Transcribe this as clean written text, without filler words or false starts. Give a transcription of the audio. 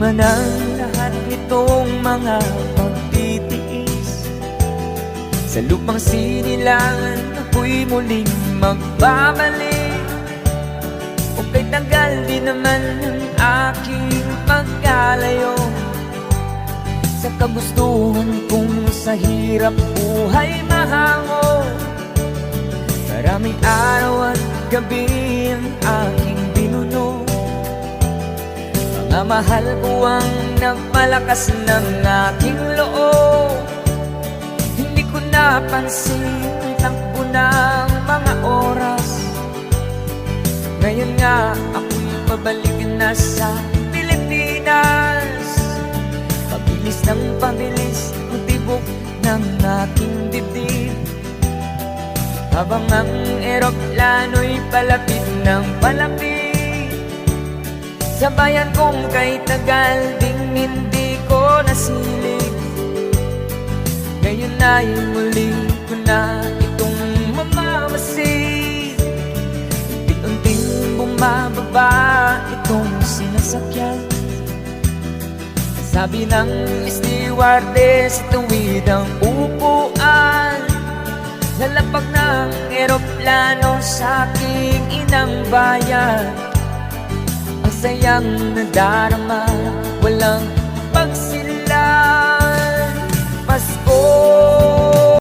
man ang lahat nitong mga pagtitiis, sa lupang sinilangan ako'y muling magbabalik. O kay tagal din naman ang aking pagkalayo sa kagustuhan kong sa hirap buhay mahango. Maraming araw at gabi ang aking binuno, mga mahal ko ang nagpalakas ng aking loob. Hindi ko napansin ang takbo ng mga oras. Ngayon nga ako'y pabalik na sa Pilipinas. Pabilis ng pabilis ang tibok ng aking dibdib, habang ang eroplano'y palapit ng palapit sa bayan kong kay tagal ding hindi ko nasilip. Ngayon ay muli ko na itong mamamasid. Unti-unting bumababa itong sinasakyan. Sabi ng stewardess, tuwid ang upuan. Lalapag ng eroplano sa aking inang bayan. Ang sayang nadarama, walang pagsilan. Pasko